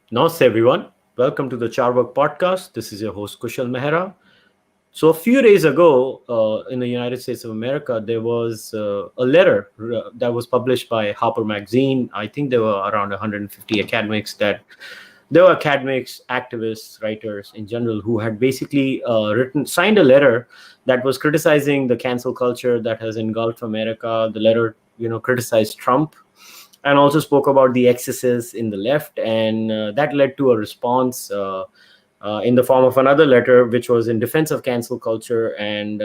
Namaste, everyone. Welcome to the Cārvāka podcast. This is your host, kushalmehra. So, a few days ago in the United States of America, there was a letter that was published by Harper Magazine. I think there were around 150 academics that there were academics, activists, writers in general who had basically signed a letter that was criticizing the cancel culture that has engulfed America. The letter, criticized Trump and also spoke about the excesses in the left, and that led to a response in the form of another letter, which was in defense of cancel culture and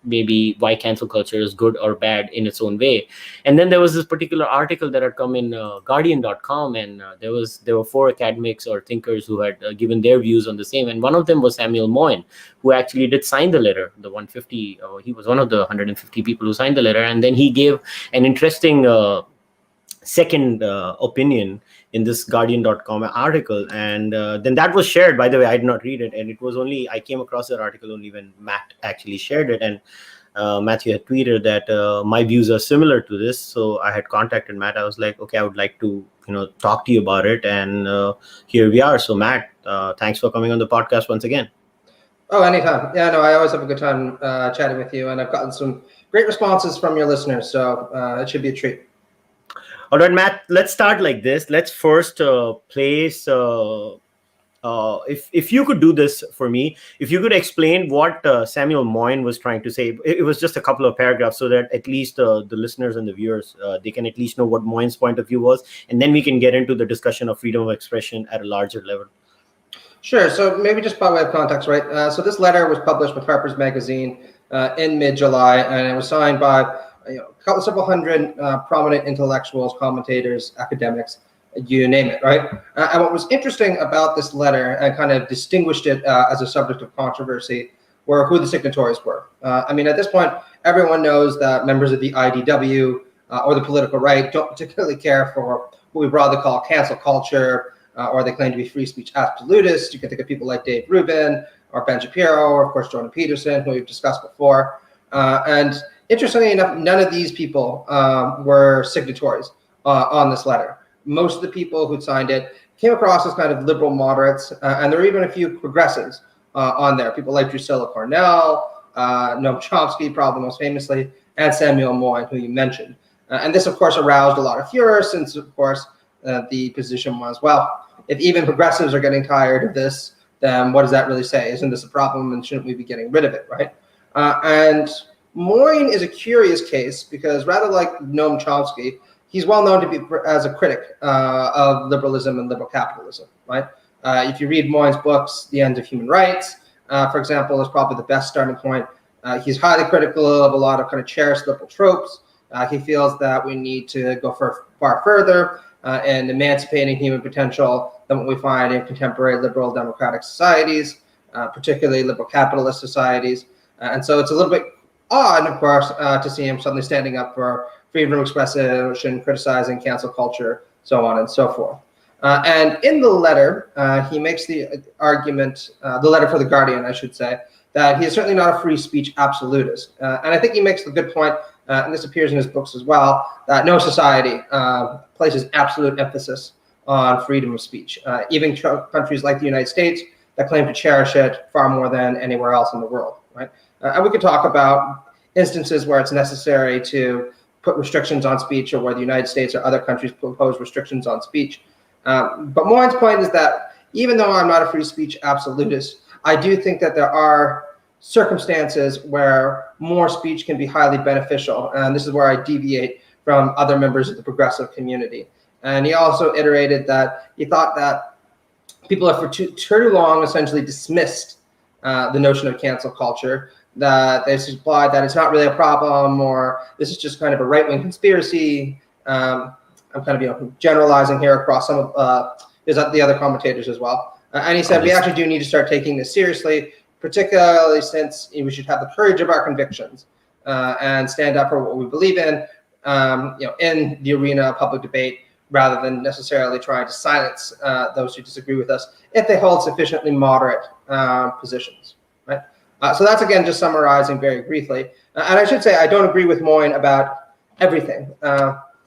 maybe why cancel culture is good or bad in its own way. And then there was this particular article that had come in Guardian.com, and there were four academics or thinkers who had given their views on the same. And one of them was Samuel Moyn, who actually did sign the letter, the 150. He was one of the 150 people who signed the letter, and then he gave an interesting second opinion in this Guardian.com article. And then that was shared. By the way, I did not read it, and I came across that article only when Matt actually shared it. And Matthew had tweeted that my views are similar to this. So I had contacted Matt. I was like, okay, I would like to talk to you about it, and here we are. So Matt, thanks for coming on the podcast once again. Oh, anytime. Yeah, no, I always have a good time chatting with you, and I've gotten some great responses from your listeners, so it should be a treat. All right, Matt, let's start like this. Let's first place, if you could do this for me, if you could explain what Samuel Moyn was trying to say. It was just a couple of paragraphs so that at least the listeners and the viewers, they can at least know what Moyn's point of view was. And then we can get into the discussion of freedom of expression at a larger level. Sure. So maybe just by way of context, right? So this letter was published with Harper's Magazine in mid-July, and it was signed by several hundred prominent intellectuals, commentators, academics, you name it, right? And what was interesting about this letter and kind of distinguished it as a subject of controversy were who the signatories were. I mean, at this point, everyone knows that members of the IDW or the political right don't particularly care for what we broadly call cancel culture, or they claim to be free speech absolutists. You can think of people like Dave Rubin or Ben Shapiro, or of course, Jordan Peterson, who we've discussed before. And interestingly enough, none of these people were signatories on this letter. Most of the people who signed it came across as kind of liberal moderates, and there were even a few progressives on there. People like Drusilla Cornell, Noam Chomsky, probably most famously, and Samuel Moyn, who you mentioned. And this, of course, aroused a lot of furor since, of course, the position was, well, if even progressives are getting tired of this, then what does that really say? Isn't this a problem, and shouldn't we be getting rid of it, right? And Moyn is a curious case because rather like Noam Chomsky, he's well known to be as a critic of liberalism and liberal capitalism, right? If you read Moyn's books, The End of Human Rights, for example, is probably the best starting point. He's highly critical of a lot of kind of cherished liberal tropes. He feels that we need to go far further in emancipating human potential than what we find in contemporary liberal democratic societies, particularly liberal capitalist societies. And so it's a little bit odd, of course, to see him suddenly standing up for freedom of expression, criticizing cancel culture, so on and so forth. And in the letter, he makes the argument, the letter for The Guardian, I should say, that he is certainly not a free speech absolutist. And I think he makes the good point, and this appears in his books as well, that no society places absolute emphasis on freedom of speech. Even countries like the United States that claim to cherish it far more than anywhere else in the world, right? And we could talk about instances where it's necessary to put restrictions on speech, or where the United States or other countries impose restrictions on speech. But Moyn's point is that even though I'm not a free speech absolutist, I do think that there are circumstances where more speech can be highly beneficial. And this is where I deviate from other members of the progressive community. And he also iterated that he thought that people have for too long essentially dismissed the notion of cancel culture, that they supplied that it's not really a problem, or this is just kind of a right-wing conspiracy. I'm kind of generalizing here across some of the other commentators as well. And he said we actually do need to start taking this seriously, particularly since we should have the courage of our convictions and stand up for what we believe in the arena of public debate, rather than necessarily trying to silence those who disagree with us if they hold sufficiently moderate positions, right? So that's, again, just summarizing very briefly. And I should say I don't agree with Moyn about everything.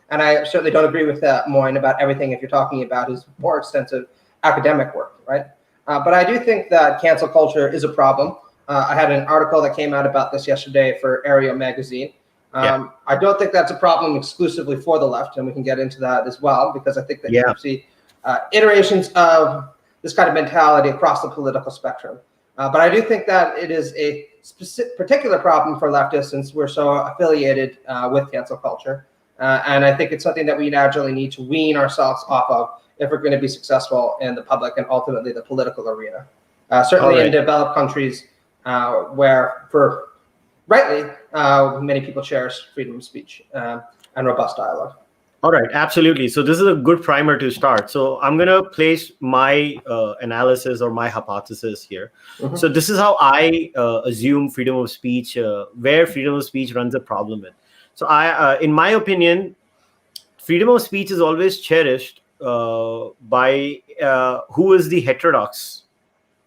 And I certainly don't agree with Moyn about everything if you're talking about his more extensive academic work, right? But I do think that cancel culture is a problem. I had an article that came out about this yesterday for Area magazine. I don't think that's a problem exclusively for the left, and we can get into that as well, because I think that you see iterations of this kind of mentality across the political spectrum. But I do think that it is a particular problem for leftists, since we're so affiliated with cancel culture. And I think it's something that we naturally need to wean ourselves off of if we're going to be successful in the public and ultimately the political arena. Certainly in developed countries where, for rightly, many people cherish freedom of speech and robust dialogue. All right, absolutely. So this is a good primer to start. So I'm going to place my analysis or my hypothesis here. So this is how I assume freedom of speech, where freedom of speech runs a problem in. So in my opinion, freedom of speech is always cherished by who is the heterodox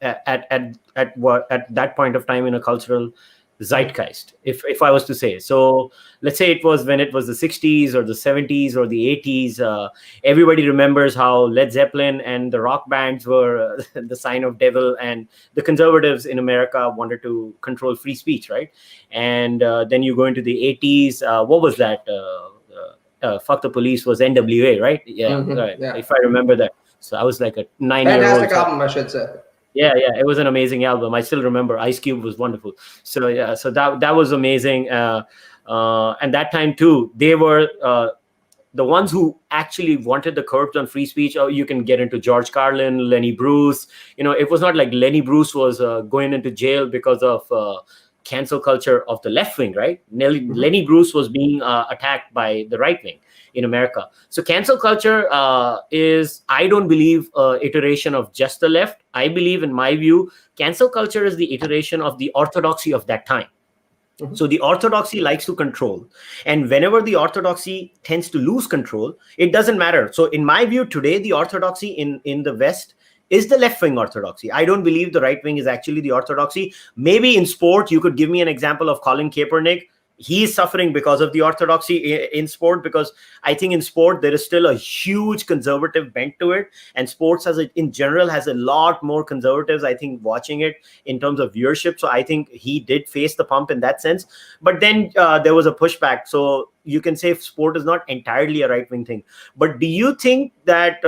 at that point of time in a cultural zeitgeist, if I was to say. So let's say it was when it was the 60s or the 70s or the 80s, everybody remembers how Led Zeppelin and the rock bands were the sign of devil, and the conservatives in America wanted to control free speech, right? And then you go into the 80s, what was that? Fuck the Police was NWA, right? Right. Yeah. If I remember that. So I was like a 9-year-old. Fantastic album, I should say. Yeah, it was an amazing album. I still remember. Ice Cube was wonderful. So yeah, so that was amazing. And that time too, they were the ones who actually wanted the curbs on free speech. Or you can get into George Carlin, Lenny Bruce. It was not like Lenny Bruce was going into jail because of cancel culture of the left wing, right? Lenny Bruce was being attacked by the right wing in America. So cancel culture is, I don't believe, iteration of just the left. I believe, in my view, cancel culture is the iteration of the orthodoxy of that time. So the orthodoxy likes to control. And whenever the orthodoxy tends to lose control, it doesn't matter. So in my view, today, the orthodoxy in the West is the left-wing orthodoxy. I don't believe the right wing is actually the orthodoxy. Maybe in sport, you could give me an example of Colin Kaepernick. He is suffering because of the orthodoxy in sport, because I think in sport, there is still a huge conservative bent to it. And sports in general has a lot more conservatives, I think, watching it in terms of viewership. So I think he did face the pump in that sense. But then there was a pushback. So you can say sport is not entirely a right-wing thing. But do you think that...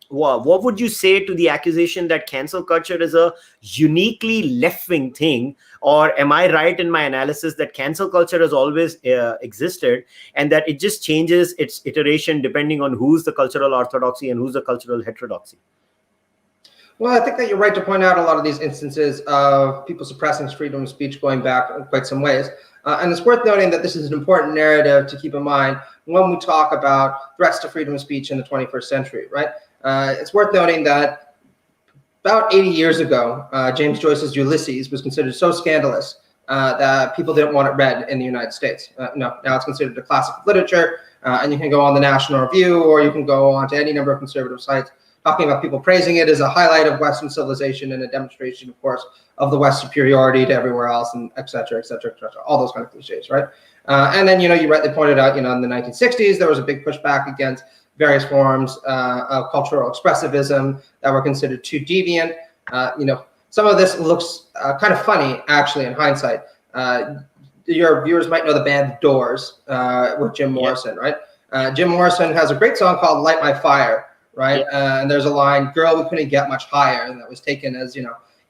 what would you say to the accusation that cancel culture is a uniquely left-wing thing? Or am I right in my analysis that cancel culture has always existed, and that it just changes its iteration depending on who's the cultural orthodoxy and who's the cultural heterodoxy? Well, I think that you're right to point out a lot of these instances of people suppressing freedom of speech going back quite some ways. And it's worth noting that this is an important narrative to keep in mind when we talk about threats to freedom of speech in the 21st century, right? It's worth noting that about 80 years ago, James Joyce's Ulysses was considered so scandalous that people didn't want it read in the United States. Now it's considered a classic of literature, and you can go on the National Review, or you can go on to any number of conservative sites talking about people praising it as a highlight of Western civilization and a demonstration, of course, of the West's superiority to everywhere else, and et cetera, et cetera, et cetera, all those kind of cliches, right? And then, you rightly pointed out, in the 1960s, there was a big pushback against various forms of cultural expressivism that were considered too deviant. Some of this looks kind of funny, actually, in hindsight. Your viewers might know the band The Doors with Jim Morrison, right? Jim Morrison has a great song called Light My Fire, right? And there's a line, "Girl, we couldn't get much higher," and that was taken as,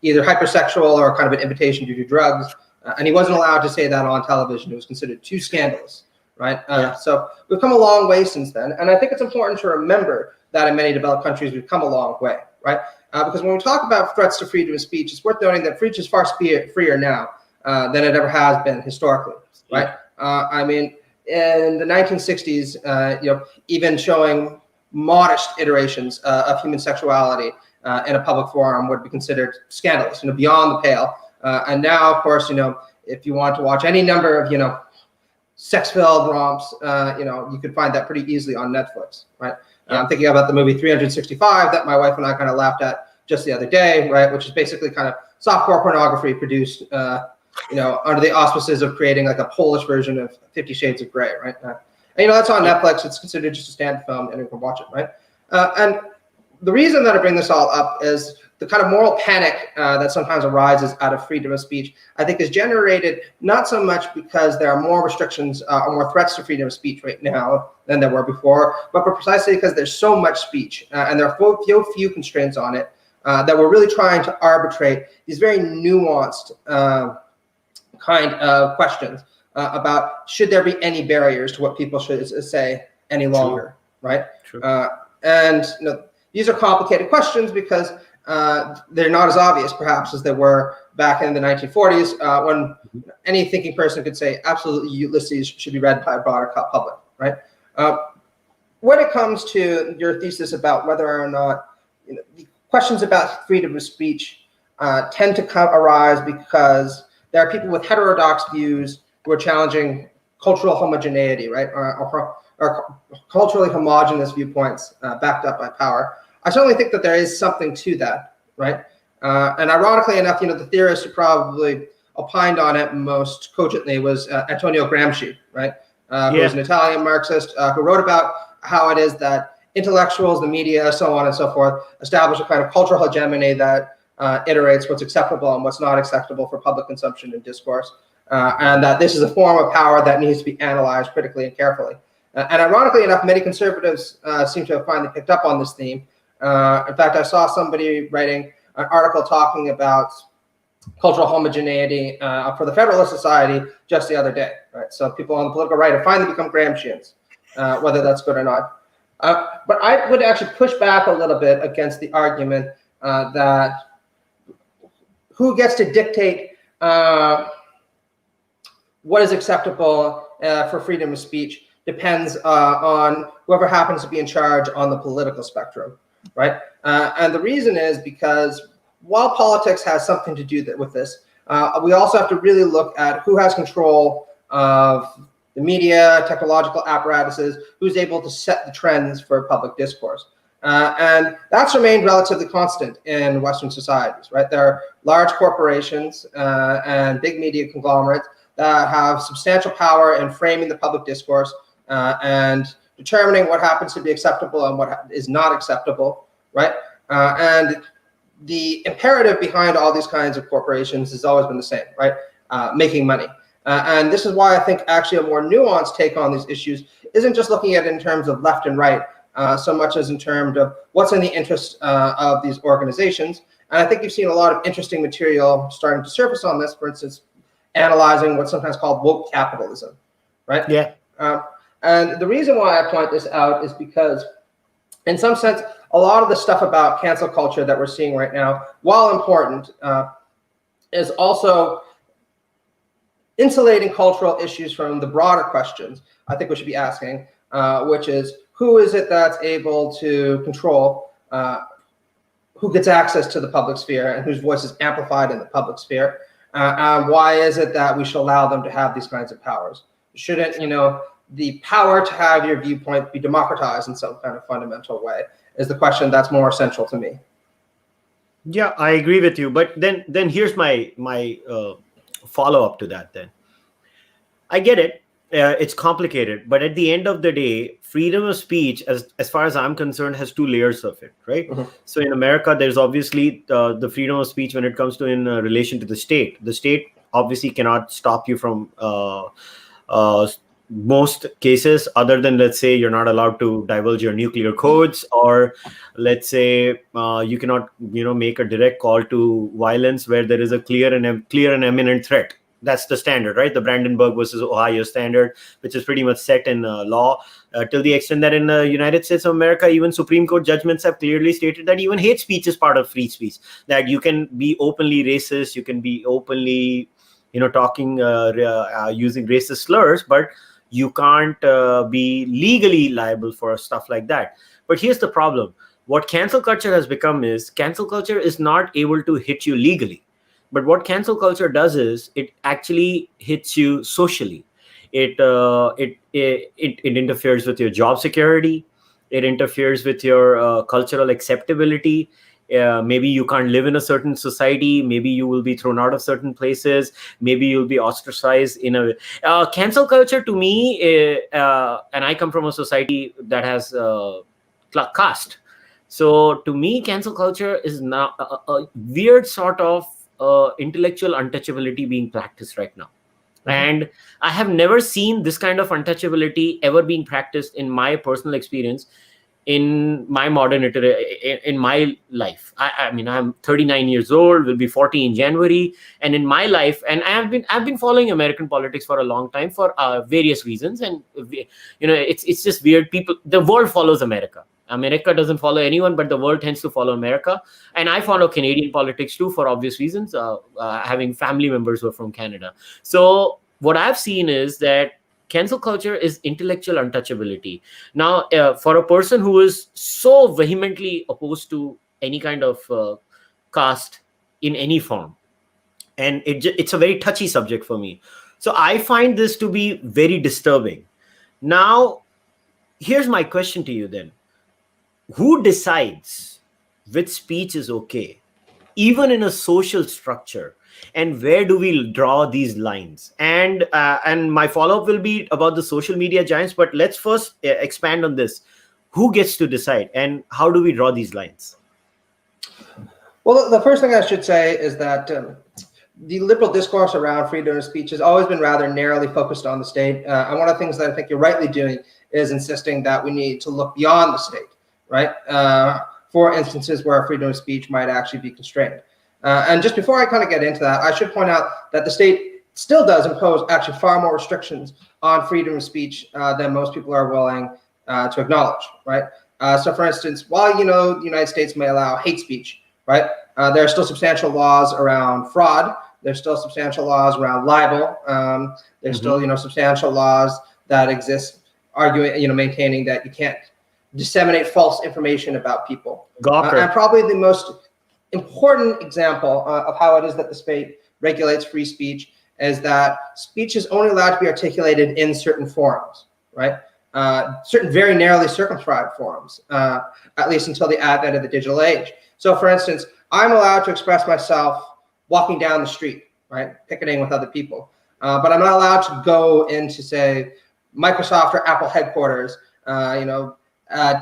either hypersexual or kind of an invitation to do drugs. And he wasn't allowed to say that on television. It was considered too scandalous. Right. So we've come a long way since then. And I think it's important to remember that in many developed countries, we've come a long way. Right. Because when we talk about threats to freedom of speech, it's worth noting that speech is far freer now than it ever has been historically. Right. I mean, in the 1960s, even showing modest iterations of human sexuality in a public forum would be considered scandalous, beyond the pale. And now, of course, if you want to watch any number of, sex-filled romps, you could find that pretty easily on Netflix, right? I'm thinking about the movie 365 that my wife and I kind of laughed at just the other day, right? Which is basically kind of softcore pornography produced, under the auspices of creating like a Polish version of 50 Shades of Grey, right? And that's on Netflix. It's considered just a standard film, and you can watch it, right? And the reason that I bring this all up is the kind of moral panic that sometimes arises out of freedom of speech, I think, is generated not so much because there are more restrictions or more threats to freedom of speech right now than there were before, but precisely because there's so much speech and there are few constraints on it that we're really trying to arbitrate these very nuanced kind of questions about should there be any barriers to what people should say any longer, right? And these are complicated questions because they're not as obvious, perhaps, as they were back in the 1940s, when any thinking person could say, absolutely, Ulysses should be read by a broader public, right? When it comes to your thesis about whether or not the questions about freedom of speech tend to arise because there are people with heterodox views who are challenging cultural homogeneity, right, or culturally homogenous viewpoints backed up by power. I certainly think that there is something to that, right? And ironically enough, the theorist who probably opined on it most cogently was Antonio Gramsci, right? Who was an Italian Marxist who wrote about how it is that intellectuals, the media, so on and so forth, establish a kind of cultural hegemony that iterates what's acceptable and what's not acceptable for public consumption and discourse, and that this is a form of power that needs to be analyzed critically and carefully. And ironically enough, many conservatives seem to have finally picked up on this theme. In fact, I saw somebody writing an article talking about cultural homogeneity for the Federalist Society just the other day, right? So people on the political right have finally become Gramscians, whether that's good or not. But I would actually push back a little bit against the argument that who gets to dictate what is acceptable for freedom of speech depends on whoever happens to be in charge on the political spectrum, right? And the reason is because while politics has something to do with this, we also have to really look at who has control of the media, technological apparatuses, who's able to set the trends for public discourse. And that's remained relatively constant in Western societies, right? There are large corporations and big media conglomerates that have substantial power in framing the public discourse and determining what happens to be acceptable and what is not acceptable, right? And the imperative behind all these kinds of corporations has always been the same, right? Making money. And this is why I think actually a more nuanced take on these issues isn't just looking at it in terms of left and right, so much as in terms of what's in the interest of these organizations. And I think you've seen a lot of interesting material starting to surface on this, for instance, analyzing what's sometimes called woke capitalism, right? Yeah. And the reason why I point this out is because, in some sense, a lot of the stuff about cancel culture that we're seeing right now, while important, is also insulating cultural issues from the broader questions I think we should be asking, which is who is it that's able to control who gets access to the public sphere and whose voice is amplified in the public sphere? Why is it that we should allow them to have these kinds of powers? Shouldn't, the power to have your viewpoint be democratized in some kind of fundamental way is the question that's more essential to me. Yeah, I agree with you. But then here's my follow-up to that then. I get it. It's complicated. But at the end of the day, freedom of speech, as far as I'm concerned, has two layers of it, right? Mm-hmm. So in America, there's obviously the freedom of speech when it comes to in relation to the state. The state obviously cannot stop you from most cases, other than, let's say, you're not allowed to divulge your nuclear codes, or let's say you cannot make a direct call to violence where there is a clear and imminent threat. That's the standard, right? The Brandenburg versus Ohio standard, which is pretty much set in law, till the extent that in the United States of America, even Supreme Court judgments have clearly stated that even hate speech is part of free speech, that you can be openly racist, you can be openly talking using racist slurs, but you can't be legally liable for stuff like that. But here's the problem. What cancel culture has become is cancel culture is not able to hit you legally. But what cancel culture does is it actually hits you socially. It interferes with your job security. It interferes with your cultural acceptability. Maybe you can't live in a certain society. Maybe you will be thrown out of certain places. Maybe you'll be ostracized in a cancel culture. To me, and I come from a society that has caste. So to me, cancel culture is now a weird sort of intellectual untouchability being practiced right now. And I have never seen this kind of untouchability ever being practiced in my personal experience, in my in my life. I mean, I'm 39 years old, will be 40 in January, and in my life, and I've been following American politics for a long time for various reasons, and it's just weird. The world follows America. America doesn't follow anyone, but the world tends to follow America. And I follow Canadian politics too, for obvious reasons, having family members who are from Canada. So what I've seen is that cancel culture is intellectual untouchability. Now, for a person who is so vehemently opposed to any kind of caste in any form, and it's a very touchy subject for me. So I find this to be very disturbing. Now, here's my question to you then. Who decides which speech is okay, even in a social structure? And where do we draw these lines? And my follow-up will be about the social media giants, but let's first expand on this. Who gets to decide, and how do we draw these lines? Well, the first thing I should say is that the liberal discourse around freedom of speech has always been rather narrowly focused on the state. And one of the things that I think you're rightly doing is insisting that we need to look beyond the state, right? For instances where freedom of speech might actually be constrained. And just before I kind of get into that, I should point out that the state still does impose actually far more restrictions on freedom of speech than most people are willing to acknowledge, right? So for instance, while, the United States may allow hate speech, right? There are still substantial laws around fraud. There's still substantial laws around libel. There's still, substantial laws that exist arguing, maintaining that you can't disseminate false information about people. And probably the most important example of how it is that the state regulates free speech is that speech is only allowed to be articulated in certain forums, right? Certain very narrowly circumscribed forums, at least until the advent of the digital age. So for instance, I'm allowed to express myself walking down the street, right? Picketing with other people. But I'm not allowed to go into, say, Microsoft or Apple headquarters,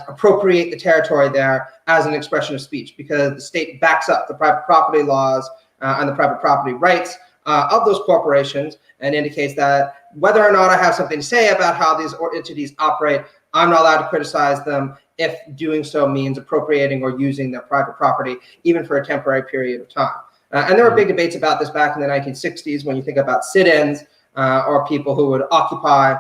appropriate the territory there as an expression of speech, because the state backs up the private property laws and the private property rights of those corporations, and indicates that whether or not I have something to say about how these entities operate, I'm not allowed to criticize them if doing so means appropriating or using their private property, even for a temporary period of time. And there were big debates about this back in the 1960s when you think about sit-ins or people who would occupy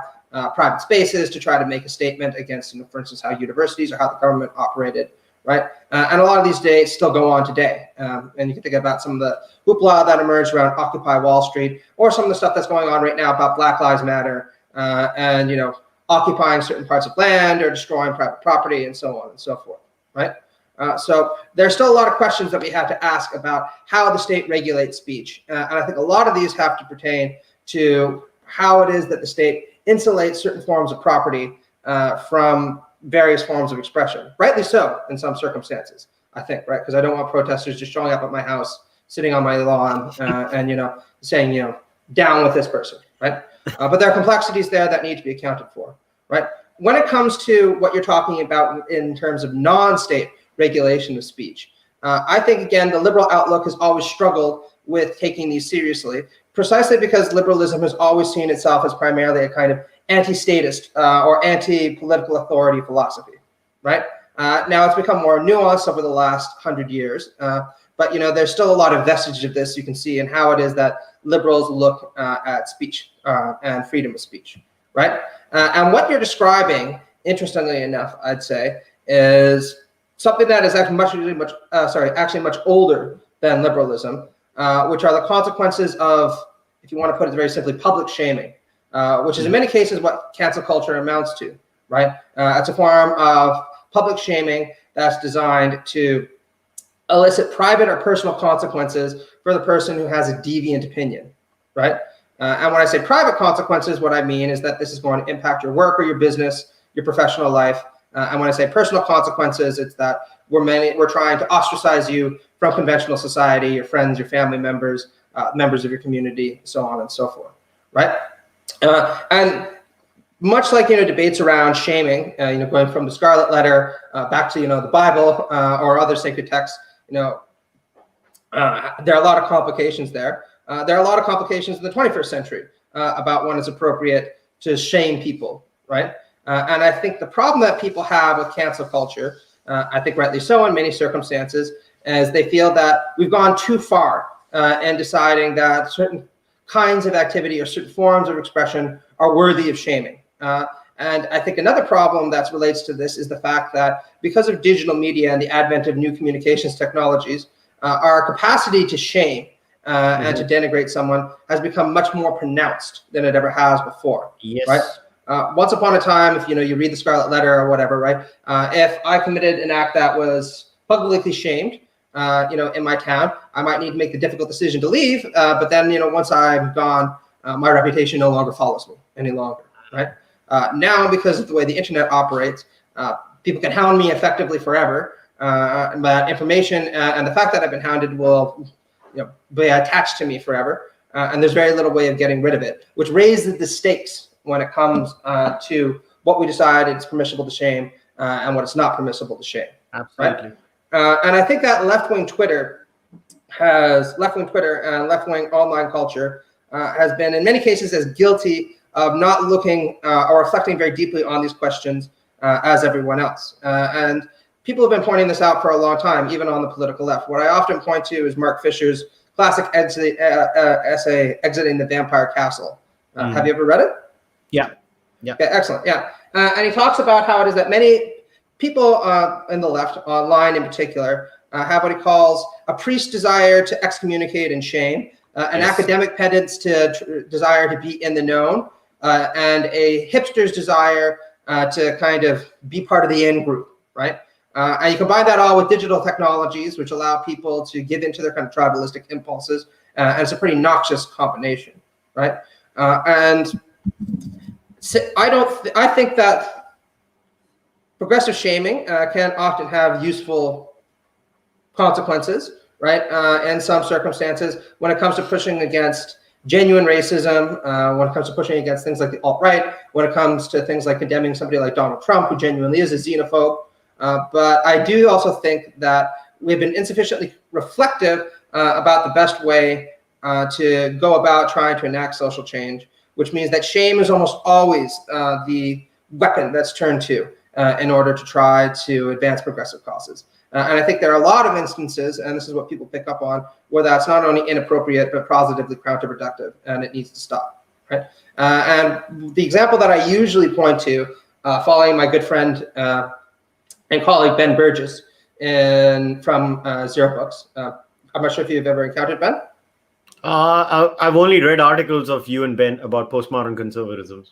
private spaces to try to make a statement against, for instance, how universities or how the government operated, right? And a lot of these days still go on today. And you can think about some of the hoopla that emerged around Occupy Wall Street, or some of the stuff that's going on right now about Black Lives Matter and, occupying certain parts of land or destroying private property and so on and so forth, right? So there's still a lot of questions that we have to ask about how the state regulates speech. And I think a lot of these have to pertain to how it is that the state insulates certain forms of property from various forms of expression. Rightly so in some circumstances, I think, right? Because I don't want protesters just showing up at my house, sitting on my lawn and, saying, down with this person, right? But there are complexities there that need to be accounted for, right? When it comes to what you're talking about in terms of non-state regulation of speech, I think, again, the liberal outlook has always struggled with taking these seriously, precisely because liberalism has always seen itself as primarily a kind of anti-statist or anti-political authority philosophy, right? Now it's become more nuanced over the last 100 years, but there's still a lot of vestiges of this you can see in how it is that liberals look at speech and freedom of speech, right? And what you're describing, interestingly enough, I'd say, is something that is actually much older than liberalism, which are the consequences of, if you want to put it very simply, public shaming, which is in many cases what cancel culture amounts to, right? It's a form of public shaming that's designed to elicit private or personal consequences for the person who has a deviant opinion, right? And when I say private consequences, what I mean is that this is going to impact your work or your business, your professional life, And when I say personal consequences, it's that we're trying to ostracize you from conventional society, your friends, your family members, members of your community, so on and so forth, right? And much like debates around shaming, going from the Scarlet Letter back to the Bible or other sacred texts, there are a lot of complications there. There are a lot of complications in the 21st century about when it's appropriate to shame people, right? And I think the problem that people have with cancel culture, I think rightly so in many circumstances, is they feel that we've gone too far in deciding that certain kinds of activity or certain forms of expression are worthy of shaming. And I think another problem that relates to this is the fact that because of digital media and the advent of new communications technologies, our capacity to shame and to denigrate someone has become much more pronounced than it ever has before. Yes. Right? Once upon a time, if you read the Scarlet Letter or whatever, right? If I committed an act that was publicly shamed, in my town, I might need to make the difficult decision to leave. But then, once I'm gone, my reputation no longer follows me any longer, right? Now, because of the way the internet operates, people can hound me effectively forever. But information and the fact that I've been hounded will be attached to me forever. And there's very little way of getting rid of it, which raises the stakes when it comes to what we decide it's permissible to shame and what it's not permissible to shame. Absolutely. Right? And I think that left-wing Twitter and left-wing online culture has been in many cases as guilty of not looking or reflecting very deeply on these questions as everyone else. And people have been pointing this out for a long time, even on the political left. What I often point to is Mark Fisher's classic essay, Exiting the Vampire Castle. Have you ever read it? Yeah. Okay, excellent. Yeah. And he talks about how it is that many people in the left, online in particular, have what he calls a priest's desire to excommunicate and shame, an academic pedant's desire to be in the known, and a hipster's desire to kind of be part of the in group, right? And you combine that all with digital technologies, which allow people to give into their kind of tribalistic impulses, and it's a pretty noxious combination, right? And so I think that progressive shaming can often have useful consequences, right? In some circumstances, when it comes to pushing against genuine racism, when it comes to pushing against things like the alt-right, when it comes to things like condemning somebody like Donald Trump, who genuinely is a xenophobe. But I do also think that we've been insufficiently reflective about the best way to go about trying to enact social change, which means that shame is almost always the weapon that's turned to in order to try to advance progressive causes. And I think there are a lot of instances, and this is what people pick up on, where that's not only inappropriate, but positively counterproductive, and it needs to stop, right? And the example that I usually point to, following my good friend and colleague Ben Burgess from Zero Books. I'm not sure if you've ever encountered Ben. I've only read articles of you and Ben about postmodern conservatism.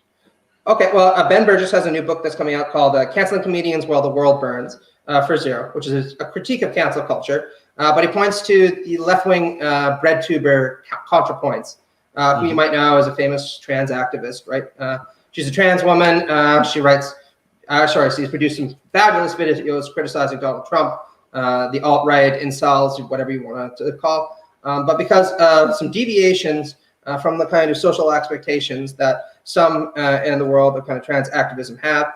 Okay, well, Ben Burgess has a new book that's coming out called Canceling Comedians While the World Burns for Zero, which is a critique of cancel culture. But he points to the left-wing bread tuber ContraPoints, who you might know as a famous trans activist, right? She's a trans woman. She's produced some fabulous videos criticizing Donald Trump, the alt-right, incels, whatever you want to call. But because of some deviations from the kind of social expectations that some in the world of kind of trans activism have,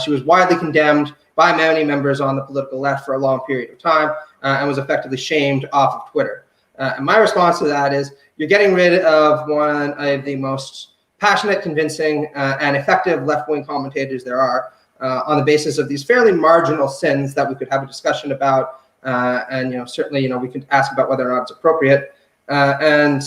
she was widely condemned by many members on the political left for a long period of time and was effectively shamed off of Twitter. And my response to that is, you're getting rid of one of the most passionate, convincing, and effective left-wing commentators there are, on the basis of these fairly marginal sins that we could have a discussion about, and certainly we could ask about whether or not it's appropriate. And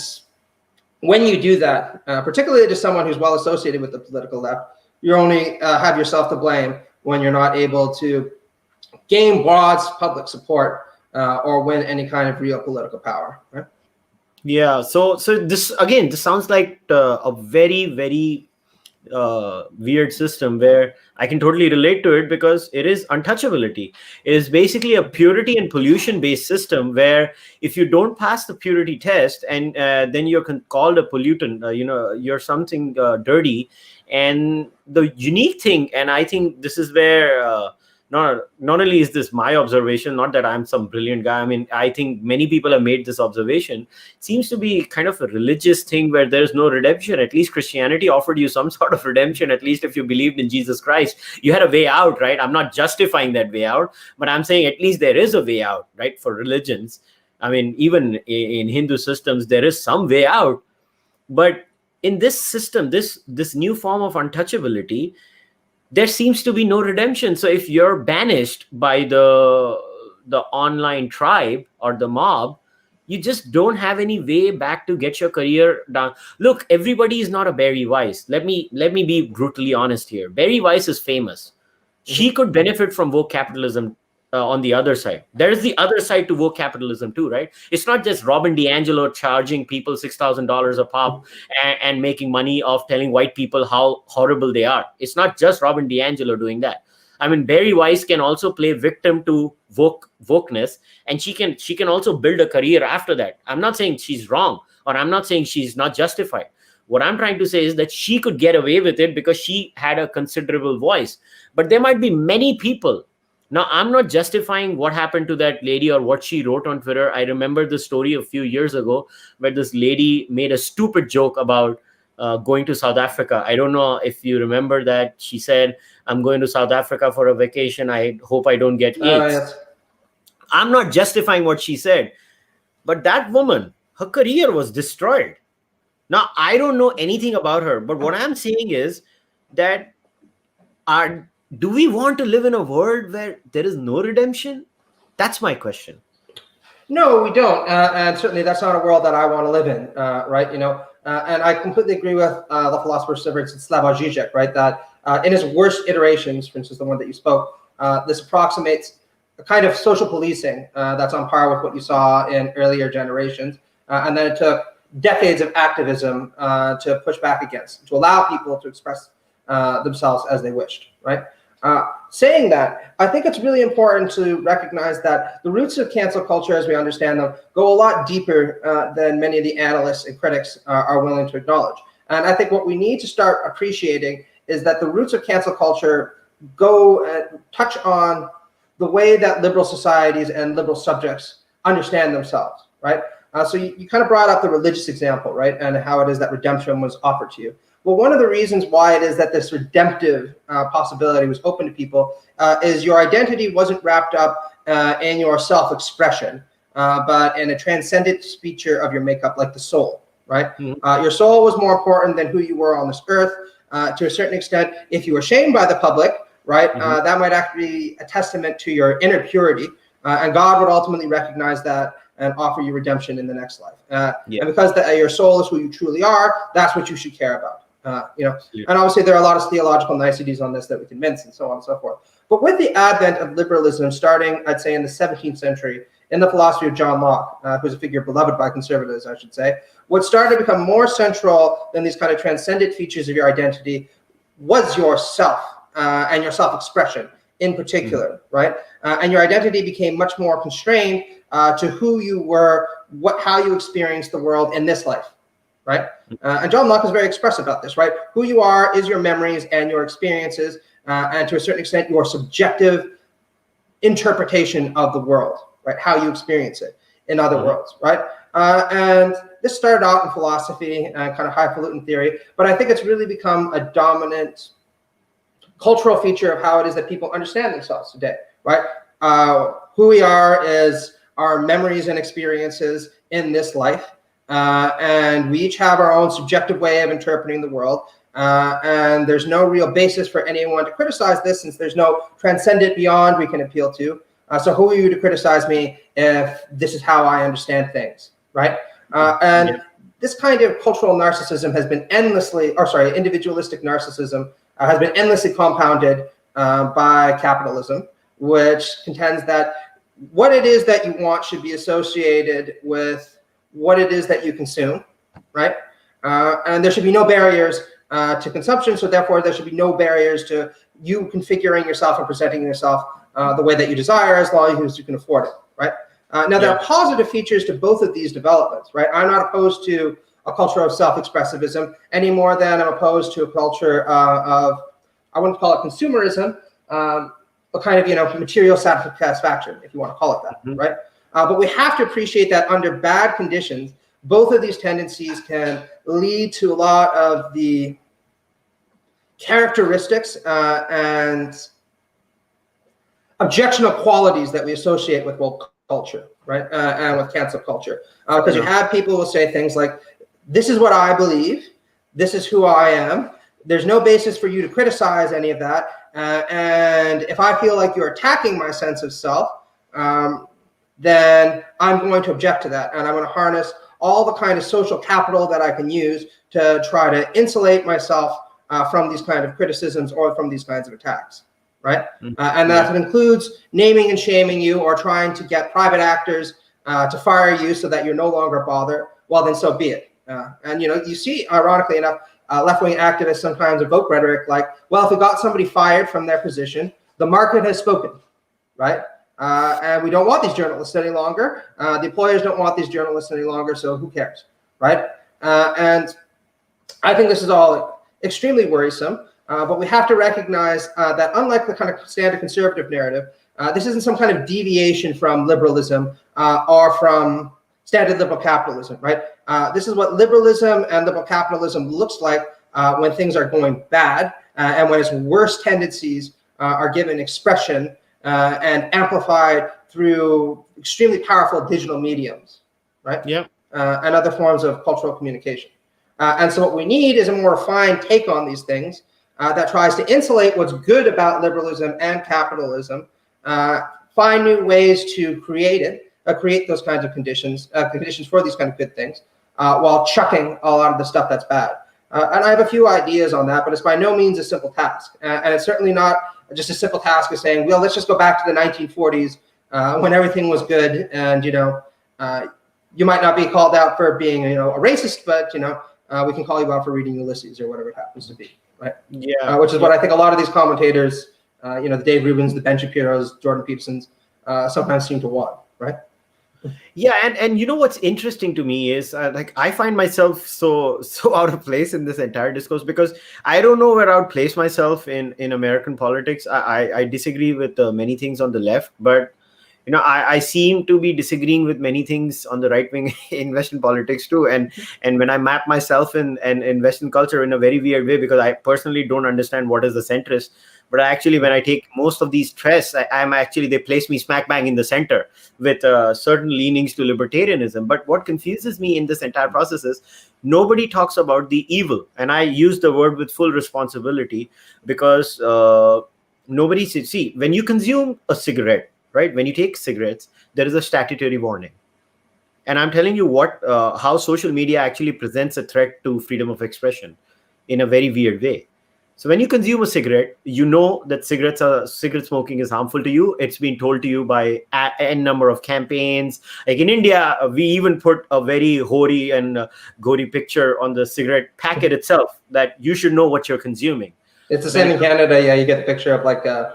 when you do that, particularly to someone who's well associated with the political left, you only have yourself to blame when you're not able to gain broad public support or win any kind of real political power. Right? Yeah. So this sounds like a very, very weird system where I can totally relate to it, because it is untouchability. It is basically a purity and pollution based system where if you don't pass the purity test, and then you're called a pollutant, you're something dirty. And the unique thing, and I think this is where not only is this my observation, not that I'm some brilliant guy. I mean, I think many people have made this observation. It seems to be kind of a religious thing where there's no redemption. At least Christianity offered you some sort of redemption. At least if you believed in Jesus Christ, you had a way out, right? I'm not justifying that way out, but I'm saying at least there is a way out, right? For religions. I mean, even in Hindu systems, there is some way out. But in this system, this new form of untouchability, there seems to be no redemption. So if you're banished by the online tribe or the mob, you just don't have any way back to get your career done. Look, everybody is not a Barry Weiss. Let me be brutally honest here. Barry Weiss is famous. She could benefit from woke capitalism. On the other side, there is the other side to woke capitalism too, right? It's not just Robin DiAngelo charging people $6,000 a pop and making money off telling white people how horrible they are. It's not just Robin DiAngelo doing that. I mean, Barry Weiss can also play victim to wokeness, and she can also build a career after that. I'm not saying she's wrong, or I'm not saying she's not justified. What I'm trying to say is that she could get away with it because she had a considerable voice. But there might be many people. Now, I'm not justifying what happened to that lady or what she wrote on Twitter. I remember the story a few years ago where this lady made a stupid joke about going to South Africa. I don't know if you remember that. She said, I'm going to South Africa for a vacation. I hope I don't get AIDS. Yes. I'm not justifying what she said. But that woman, her career was destroyed. Now, I don't know anything about her. But what I'm saying is that do we want to live in a world where there is no redemption? That's my question. No, we don't, and certainly that's not a world that I want to live in, right? And I completely agree with the philosopher Slavoj Žižek, right? That in his worst iterations, for instance, the one that you spoke, this approximates a kind of social policing that's on par with what you saw in earlier generations, and then it took decades of activism to push back against, to allow people to express themselves as they wished, right? Saying that, I think it's really important to recognize that the roots of cancel culture, as we understand them, go a lot deeper than many of the analysts and critics are willing to acknowledge. And I think what we need to start appreciating is that the roots of cancel culture go and touch on the way that liberal societies and liberal subjects understand themselves, right? So you kind of brought up the religious example, right? And how it is that redemption was offered to you. Well, one of the reasons why it is that this redemptive possibility was open to people is your identity wasn't wrapped up in your self-expression, but in a transcendent feature of your makeup, like the soul, right? Mm-hmm. Your soul was more important than who you were on this earth. To a certain extent, if you were shamed by the public, right, mm-hmm. That might actually be a testament to your inner purity, and God would ultimately recognize that and offer you redemption in the next life. And because your soul is who you truly are, that's what you should care about. And obviously there are a lot of theological niceties on this that we can mince and so on and so forth. But with the advent of liberalism starting, I'd say, in the 17th century, in the philosophy of John Locke, who's a figure beloved by conservatives, I should say, what started to become more central than these kind of transcendent features of your identity was yourself and your self-expression in particular, right? And your identity became much more constrained to who you were, how you experienced the world in this life. Right? And John Locke is very expressive about this, right? Who you are is your memories and your experiences, and to a certain extent, your subjective interpretation of the world, right? How you experience it, in other words, right? And this started out in philosophy, kind of highfalutin theory, but I think it's really become a dominant cultural feature of how it is that people understand themselves today, right? Who we are is our memories and experiences in this life. And we each have our own subjective way of interpreting the world. And there's no real basis for anyone to criticize this, since there's no transcendent beyond we can appeal to. So who are you to criticize me if this is how I understand things, right? This kind of cultural narcissism has been individualistic narcissism has been endlessly compounded by capitalism, which contends that what it is that you want should be associated with what it is that you consume, right? And there should be no barriers to consumption, so therefore there should be no barriers to you configuring yourself and presenting yourself the way that you desire, as long as you can afford it, right? Now, there are positive features to both of these developments, right? I'm not opposed to a culture of self-expressivism any more than I'm opposed to a culture of, I wouldn't call it consumerism, a kind of material satisfaction, if you want to call it that, right? But we have to appreciate that under bad conditions, both of these tendencies can lead to a lot of the characteristics and objectionable qualities that we associate with woke culture, right? And with cancel culture. Because you have people who will say things like, this is what I believe, this is who I am, there's no basis for you to criticize any of that, and if I feel like you're attacking my sense of self, then I'm going to object to that, and I'm going to harness all the kind of social capital that I can use to try to insulate myself from these kind of criticisms or from these kinds of attacks, right? And that includes naming and shaming you or trying to get private actors to fire you so that you're no longer bothered. Well, then so be it. And you see, ironically enough, left-wing activists sometimes evoke rhetoric like, well, if we got somebody fired from their position, the market has spoken, right? And we don't want these journalists any longer. The employers don't want these journalists any longer, so who cares, right? And I think this is all extremely worrisome, but we have to recognize that unlike the kind of standard conservative narrative, this isn't some kind of deviation from liberalism or from standard liberal capitalism, right? This is what liberalism and liberal capitalism looks like when things are going bad and when its worst tendencies are given expression and amplified through extremely powerful digital mediums, right? Yeah. And other forms of cultural communication. And so what we need is a more refined take on these things that tries to insulate what's good about liberalism and capitalism, find new ways to create those kinds of conditions for these kind of good things, while chucking a lot of the stuff that's bad. And I have a few ideas on that, but it's by no means a simple task. And it's certainly not just a simple task of saying, well, let's just go back to the 1940s when everything was good, and you might not be called out for being a racist, but we can call you out for reading Ulysses or whatever it happens to be, right? Yeah. Which is what I think a lot of these commentators, the Dave Rubins, the Ben Shapiros, Jordan Petersons, sometimes seem to want, right? Yeah, and what's interesting to me is I find myself so out of place in this entire discourse because I don't know where I would place myself in American politics. I disagree with many things on the left, but I seem to be disagreeing with many things on the right wing in Western politics too. And when I map myself in Western culture in a very weird way, because I personally don't understand what is the centrist, but actually when I take most of these threats, they place me smack bang in the center with certain leanings to libertarianism. But what confuses me in this entire process is nobody talks about the evil. And I use the word with full responsibility because nobody see when you consume a cigarette, right? When you take cigarettes, there is a statutory warning. And I'm telling you how social media actually presents a threat to freedom of expression in a very weird way. So when you consume a cigarette, you know that cigarette smoking is harmful to you. It's been told to you by n number of campaigns. Like in India, we even put a very hoary and gory picture on the cigarette packet itself that you should know what you're consuming. It's the same in Canada. Yeah, you get the picture of the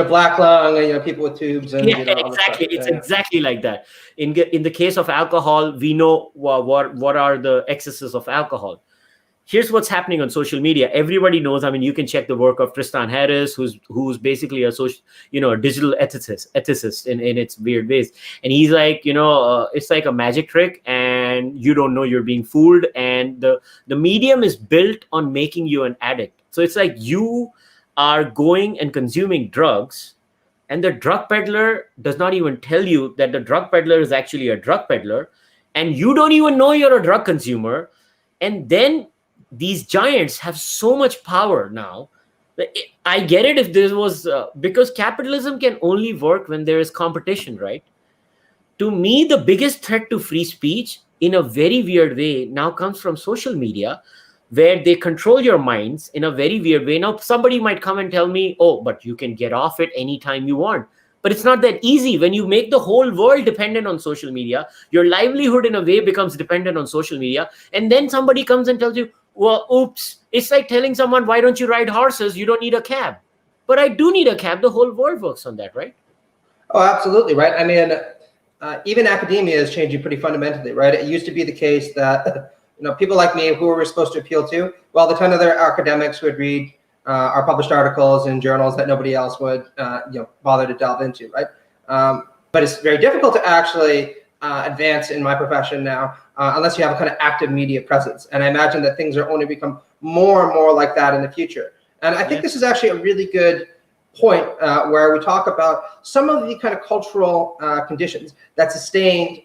black lung, people with tubes, and exactly. It's exactly like that. In the case of alcohol, we know what are the excesses of alcohol. Here's what's happening on social media. Everybody knows. I mean, you can check the work of Tristan Harris, who's basically a digital ethicist in its weird ways. And he's like, it's like a magic trick, and you don't know you're being fooled. And the medium is built on making you an addict. So it's like you are going and consuming drugs, and the drug peddler does not even tell you that the drug peddler is actually a drug peddler, and you don't even know you're a drug consumer. And then these giants have so much power now. I get it if there was because capitalism can only work when there is competition, right? To me, the biggest threat to free speech in a very weird way now comes from social media, where they control your minds in a very weird way. Now, somebody might come and tell me, oh, but you can get off it anytime you want. But it's not that easy. When you make the whole world dependent on social media, your livelihood in a way becomes dependent on social media. And then somebody comes and tells you, well, oops, it's like telling someone, why don't you ride horses? You don't need a cab. But I do need a cab. The whole world works on that, right? Oh, absolutely, right? I mean, even academia is changing pretty fundamentally, right? It used to be the case that, people like me, who were we supposed to appeal to? Well, the ton of other academics who would read are published articles in journals that nobody else would bother to delve into, right? But it's very difficult to actually advance in my profession now unless you have a kind of active media presence. And I imagine that things are only become more and more like that in the future. And I think this is actually a really good point where we talk about some of the kind of cultural conditions that sustained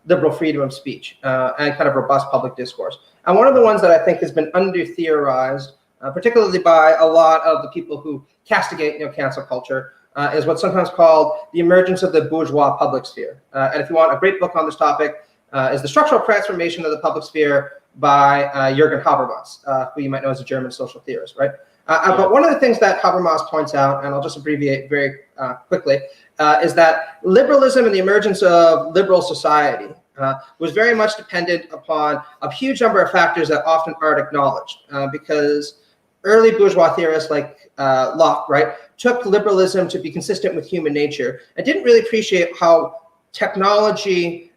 liberal freedom of speech and kind of robust public discourse. And one of the ones that I think has been under-theorized, particularly by a lot of the people who castigate cancel culture, is what's sometimes called the emergence of the bourgeois public sphere. And if you want a great book on this topic, is The Structural Transformation of the Public Sphere by Jürgen Habermas, who you might know as a German social theorist, right? But one of the things that Habermas points out, and I'll just abbreviate very quickly, is that liberalism and the emergence of liberal society was very much dependent upon a huge number of factors that often aren't acknowledged, because early bourgeois theorists like Locke, right, took liberalism to be consistent with human nature and didn't really appreciate how technology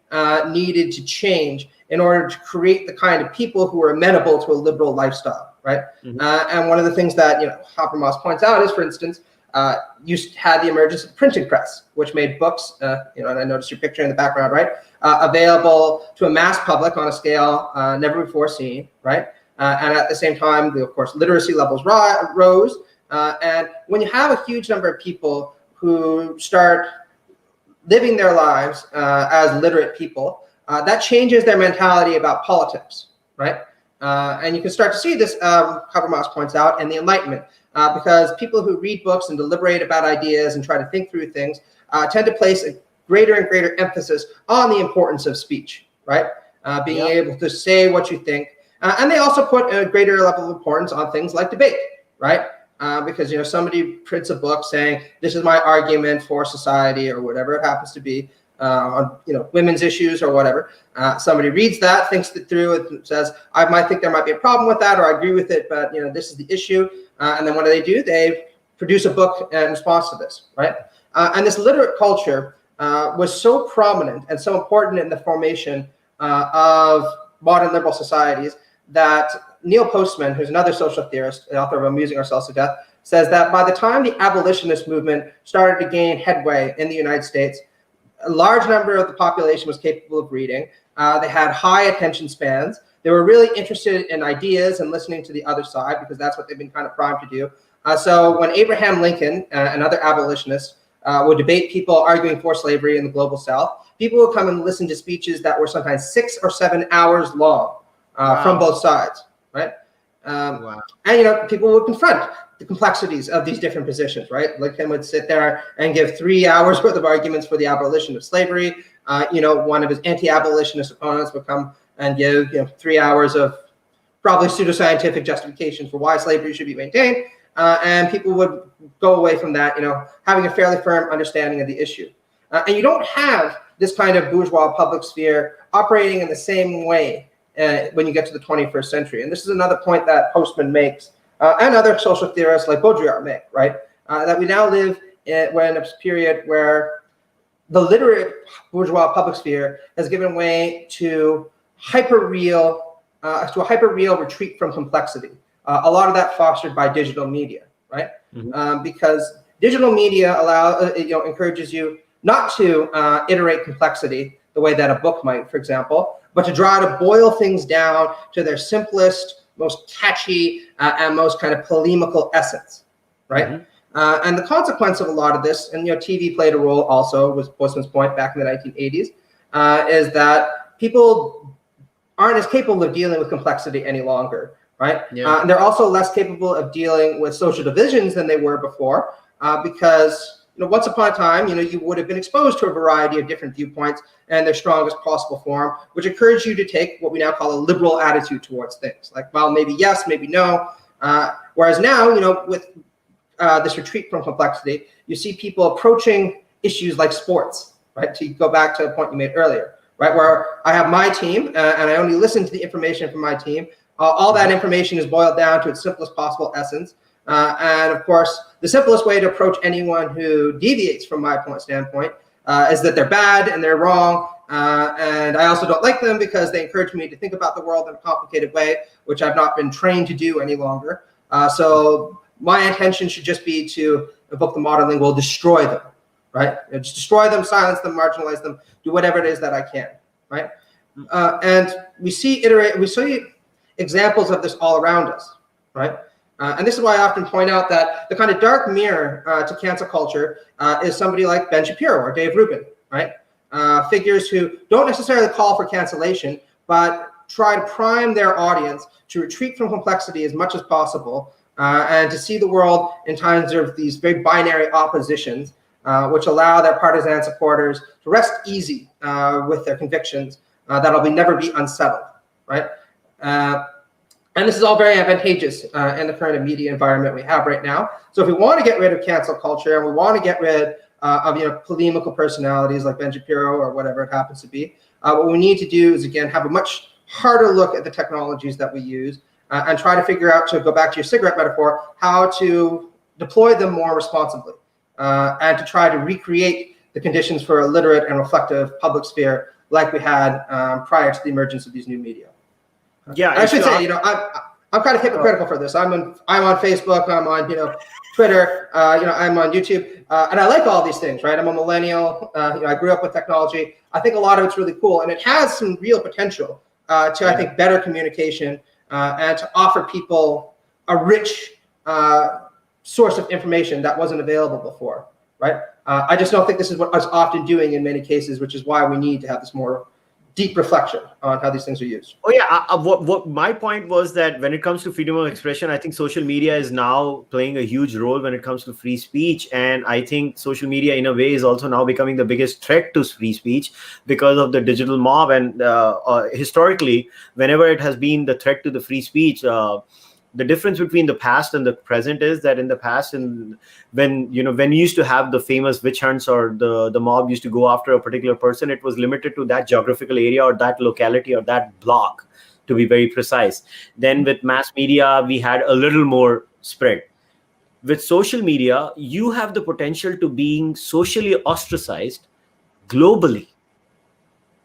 needed to change in order to create the kind of people who were amenable to a liberal lifestyle, right? And one of the things that Habermas points out is, for instance, you had the emergence of the printing press, which made books, and I noticed your picture in the background, right, available to a mass public on a scale never before seen, right? And at the same time, of course, literacy levels rose. And when you have a huge number of people who start living their lives as literate people, that changes their mentality about politics, right? And you can start to see this, Habermas points out, in the Enlightenment, because people who read books and deliberate about ideas and try to think through things tend to place a greater and greater emphasis on the importance of speech, right? Being able to say what you think. And they also put a greater level of importance on things like debate, right? Because somebody prints a book saying this is my argument for society or whatever it happens to be on women's issues or whatever. Somebody reads that, thinks it through, and says I might think there might be a problem with that, or I agree with it, but this is the issue. And then what do? They produce a book in response to this, right? And this literate culture was so prominent and so important in the formation of modern liberal societies that Neil Postman, who's another social theorist, the author of Amusing Ourselves to Death, says that by the time the abolitionist movement started to gain headway in the United States, a large number of the population was capable of reading. They had high attention spans. They were really interested in ideas and listening to the other side, because that's what they've been kind of primed to do. So when Abraham Lincoln and other abolitionists would debate people arguing for slavery in the global South, people would come and listen to speeches that were sometimes 6 or 7 hours long from both sides, right? And people would confront the complexities of these different positions, right? Lincoln would sit there and give 3 hours worth of arguments for the abolition of slavery. One of his anti-abolitionist opponents would come and give 3 hours of probably pseudoscientific justifications for why slavery should be maintained. And people would go away from that, having a fairly firm understanding of the issue. And you don't have this kind of bourgeois public sphere operating in the same way when you get to the 21st century. And this is another point that Postman makes, and other social theorists like Baudrillard make, right? That we now live in a period where the literate bourgeois public sphere has given way to a hyper-real retreat from complexity. A lot of that fostered by digital media, right? Because digital media encourages you not to iterate complexity the way that a book might, for example, but to try to boil things down to their simplest, most catchy, and most kind of polemical essence, right? And the consequence of a lot of this, and TV played a role also, was Postman's point back in the 1980s, is that people aren't as capable of dealing with complexity any longer, right? And they're also less capable of dealing with social divisions than they were before, because once upon a time, you would have been exposed to a variety of different viewpoints and their strongest possible form, which encouraged you to take what we now call a liberal attitude towards things, like, well, maybe yes, maybe no. Whereas now, with this retreat from complexity, you see people approaching issues like sports, right? To go back to a point you made earlier, right? Where I have my team and I only listen to the information from my team. All that information is boiled down to its simplest possible essence. And of course, the simplest way to approach anyone who deviates from my standpoint is that they're bad and they're wrong. And I also don't like them because they encourage me to think about the world in a complicated way, which I've not been trained to do any longer. So my intention should just be to invoke the modern lingual, destroy them, right? Just destroy them, silence them, marginalize them, do whatever it is that I can, right? And we see examples of this all around us, right? And this is why I often point out that the kind of dark mirror to cancel culture is somebody like Ben Shapiro or Dave Rubin, right? Figures who don't necessarily call for cancellation, but try to prime their audience to retreat from complexity as much as possible and to see the world in times of these very binary oppositions, which allow their partisan supporters to rest easy with their convictions that'll never be unsettled, right? And this is all very advantageous in the current media environment we have right now. So if we want to get rid of cancel culture and we want to get rid of polemical personalities like Ben Shapiro or whatever it happens to be, what we need to do is, again, have a much harder look at the technologies that we use and try to figure out, to go back to your cigarette metaphor, how to deploy them more responsibly and to try to recreate the conditions for a literate and reflective public sphere like we had prior to the emergence of these new media. Yeah, I should say, I'm kind of hypocritical for this. I'm on Facebook, I'm on Twitter, I'm on YouTube, and I like all these things, right? I'm a millennial. I grew up with technology. I think a lot of it's really cool, and it has some real potential to, I think, better communication and to offer people a rich source of information that wasn't available before, right? I just don't think this is what I was often doing in many cases, which is why we need to have this more deep reflection on how these things are used. Oh yeah, what my point was that when it comes to freedom of expression, I think social media is now playing a huge role when it comes to free speech, and I think social media in a way is also now becoming the biggest threat to free speech because of the digital mob. And historically, whenever it has been the threat to the free speech, the difference between the past and the present is that in the past, and when you used to have the famous witch hunts or the mob used to go after a particular person, it was limited to that geographical area or that locality or that block, to be very precise. Then with mass media, we had a little more spread. With social media, you have the potential to being socially ostracized globally.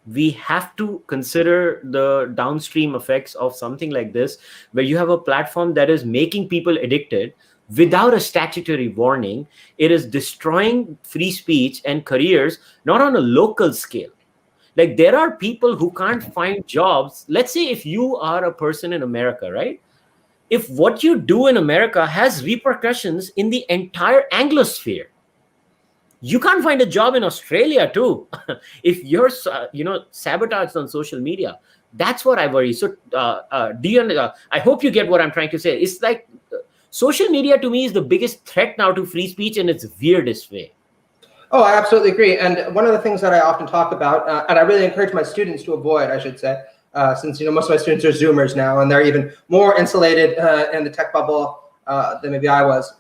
We have to consider the downstream effects of something like this, where you have a platform that is making people addicted without a statutory warning. It is destroying free speech and careers, not on a local scale. Like, there are people who can't find jobs. Let's say if you are a person in America, right? If what you do in America has repercussions in the entire Anglosphere, you can't find a job in Australia too if you're sabotaged on social media. That's what I worry. So I hope you get what I'm trying to say. It's like social media to me is the biggest threat now to free speech in its weirdest way. Oh, I absolutely agree. And one of the things that I often talk about, and I really encourage my students to avoid, I should say, since most of my students are Zoomers now, and they're even more insulated in the tech bubble than maybe I was.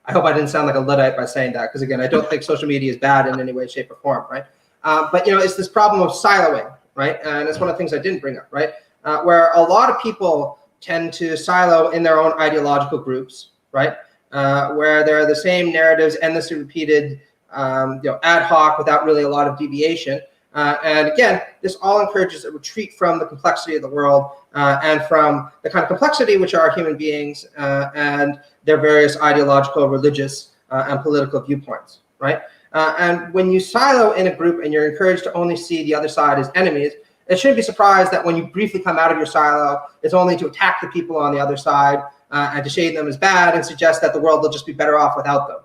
I hope I didn't sound like a Luddite by saying that, because again, I don't think social media is bad in any way, shape, or form, right? But it's this problem of siloing, right? And it's one of the things I didn't bring up, right? Where a lot of people tend to silo in their own ideological groups, right? Where there are the same narratives endlessly repeated, ad hoc without really a lot of deviation. And again, this all encourages a retreat from the complexity of the world and from the kind of complexity which are human beings and their various ideological, religious, and political viewpoints, right? And when you silo in a group and you're encouraged to only see the other side as enemies, it shouldn't be surprised that when you briefly come out of your silo, it's only to attack the people on the other side and to shade them as bad and suggest that the world will just be better off without them,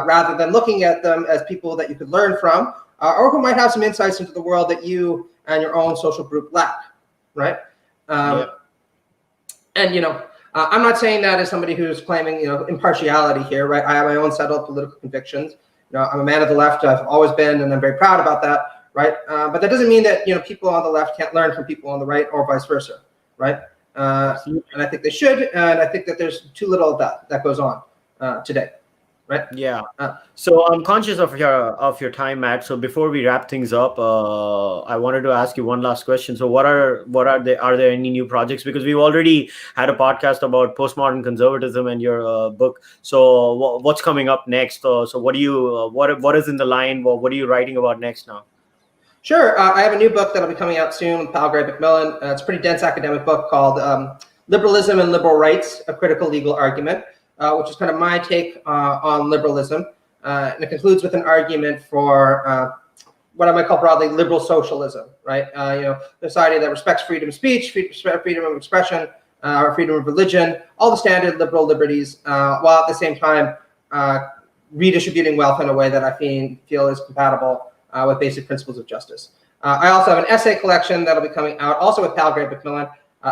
rather than looking at them as people that you could learn from, or who might have some insights into the world that you and your own social group lack, right? And I'm not saying that as somebody who's claiming impartiality here, right? I have my own settled political convictions. I'm a man of the left. I've always been, and I'm very proud about that, right? But that doesn't mean that people on the left can't learn from people on the right, or vice versa, right? And I think they should, and I think that there's too little of that goes on today. Right. Yeah. So I'm conscious of your time, Matt. So before we wrap things up, I wanted to ask you one last question. So are there any new projects? Because we've already had a podcast about postmodern conservatism and your book. So what's coming up next? So what is in the line? What are you writing about next now? Sure. I have a new book that'll be coming out soon with pal Greg McMillan. It's a pretty dense academic book called Liberalism and Liberal Rights, a Critical Legal Argument, which is kind of my take on liberalism. And it concludes with an argument for what I might call broadly liberal socialism, right? A society that respects freedom of speech, freedom of expression, freedom of religion, all the standard liberal liberties, while at the same time redistributing wealth in a way that I feel is compatible with basic principles of justice. I also have an essay collection that'll be coming out, also with Palgrave Macmillan.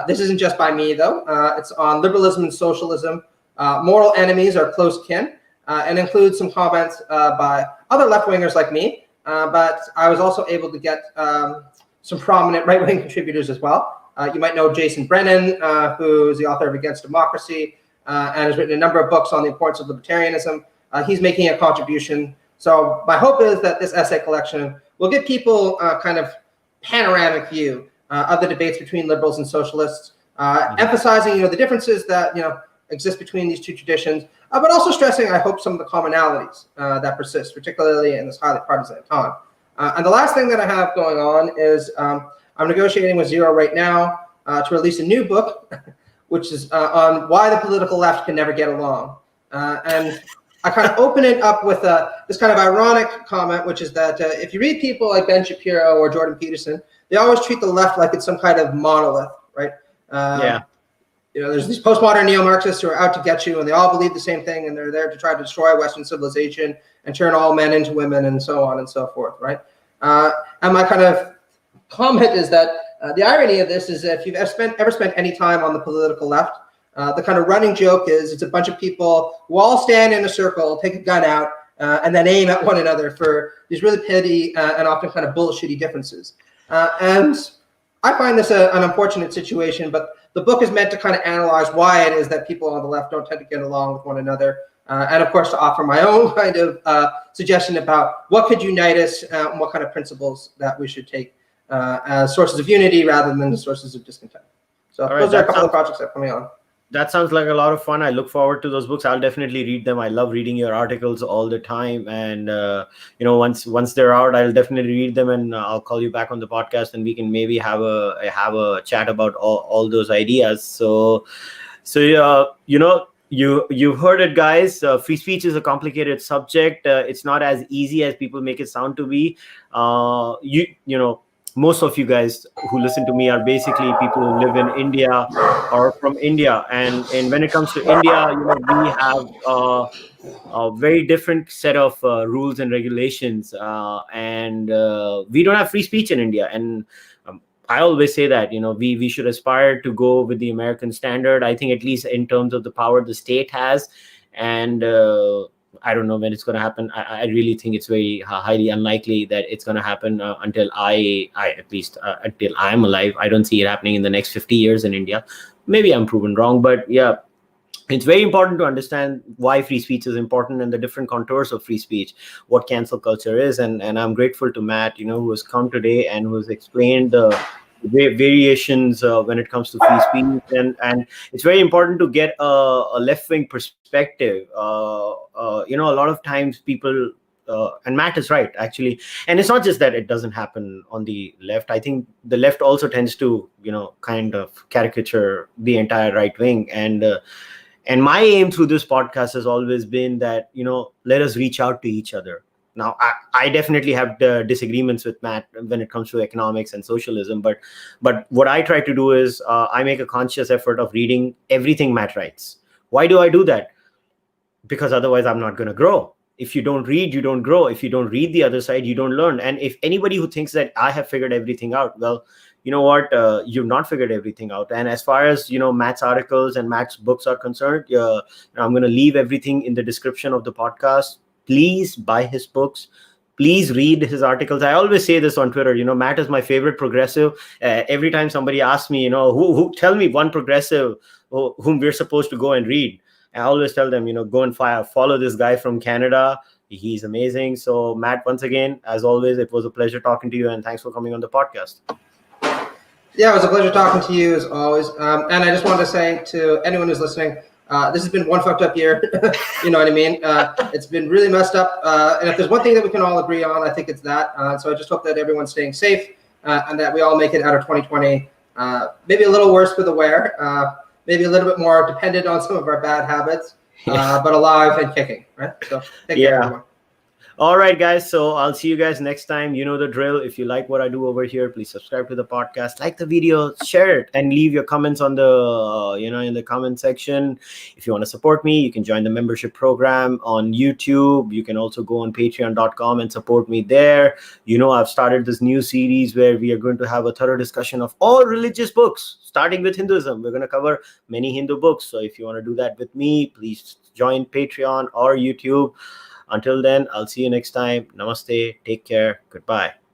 This isn't just by me, though. It's on liberalism and socialism, moral enemies or close kin, and includes some comments by other left-wingers like me. But I was also able to get some prominent right-wing contributors as well. You might know Jason Brennan, who is the author of Against Democracy and has written a number of books on the importance of libertarianism. He's making a contribution. So my hope is that this essay collection will give people a kind of panoramic view of the debates between liberals and socialists, emphasizing the differences that exist between these two traditions, but also stressing, I hope, some of the commonalities that persist, particularly in this highly partisan time. And the last thing that I have going on is I'm negotiating with Zero right now to release a new book, which is on why the political left can never get along. And I kind of open it up with this kind of ironic comment, which is that if you read people like Ben Shapiro or Jordan Peterson, they always treat the left like it's some kind of monolith, right? Yeah. There's these postmodern neo-Marxists who are out to get you, and they all believe the same thing, and they're there to try to destroy Western civilization and turn all men into women and so on and so forth, right? And my kind of comment is that the irony of this is that if you've ever spent any time on the political left, the kind of running joke is it's a bunch of people who all stand in a circle, take a gun out, and then aim at one another for these really petty and often kind of bullshitty differences. And I find this an unfortunate situation, but the book is meant to kind of analyze why it is that people on the left don't tend to get along with one another. And of course, to offer my own kind of suggestion about what could unite us and what kind of principles that we should take as sources of unity rather than the sources of discontent. So those are a couple of projects that are coming on. That sounds like a lot of fun. I look forward to those books. I'll definitely read them. I love reading your articles all the time. And, once they're out, I'll definitely read them, and I'll call you back on the podcast, and we can maybe have a chat about all those ideas. So you've heard it, guys. Free speech is a complicated subject. It's not as easy as people make it sound to be. Most of you guys who listen to me are basically people who live in India or from India. And when it comes to India, we have a very different set of rules and regulations. And we don't have free speech in India. And I always say that, we should aspire to go with the American standard. I think at least in terms of the power the state has. And I don't know when it's going to happen. I really think it's very highly unlikely that it's going to happen until until I'm alive. I don't see it happening in the next 50 years in India. Maybe I'm proven wrong, but yeah, it's very important to understand why free speech is important and the different contours of free speech, what cancel culture is. And I'm grateful to Matt, who has come today and who has explained the variations when it comes to free speech, and it's very important to get a left-wing perspective. A lot of times people and Matt is right, actually, and it's not just that it doesn't happen on the left. I think the left also tends to kind of caricature the entire right wing, and my aim through this podcast has always been that let us reach out to each other. Now, I definitely have disagreements with Matt when it comes to economics and socialism, but what I try to do is I make a conscious effort of reading everything Matt writes. Why do I do that? Because otherwise I'm not going to grow. If you don't read, you don't grow. If you don't read the other side, you don't learn. And if anybody who thinks that I have figured everything out, well, you know what? You've not figured everything out. And as far as Matt's articles and Matt's books are concerned, I'm going to leave everything in the description of the podcast. Please buy his books. Please read his articles. I always say this on Twitter. Matt is my favorite progressive. Every time somebody asks me, who tell me one progressive whom we're supposed to go and read, I always tell them, go and follow this guy from Canada. He's amazing. So Matt, once again, as always, it was a pleasure talking to you, and thanks for coming on the podcast. Yeah, it was a pleasure talking to you as always. And I just wanted to say to anyone who's listening, this has been one fucked up year. You know what I mean? It's been really messed up. And if there's one thing that we can all agree on, I think it's that. So I just hope that everyone's staying safe and that we all make it out of 2020. Maybe a little worse for the wear. maybe a little bit more dependent on some of our bad habits, but alive and kicking, right? So take care, everyone. All right, guys. So I'll see you guys next time. You know the drill. If you like what I do over here, please subscribe to the podcast, like the video, share it, and leave your comments on the, in the comment section. If you want to support me, you can join the membership program on YouTube. You can also go on patreon.com and support me there. I've started this new series where we are going to have a thorough discussion of all religious books, starting with Hinduism. We're going to cover many Hindu books. So if you want to do that with me, please join Patreon or YouTube. Until then, I'll see you next time. Namaste. Take care. Goodbye.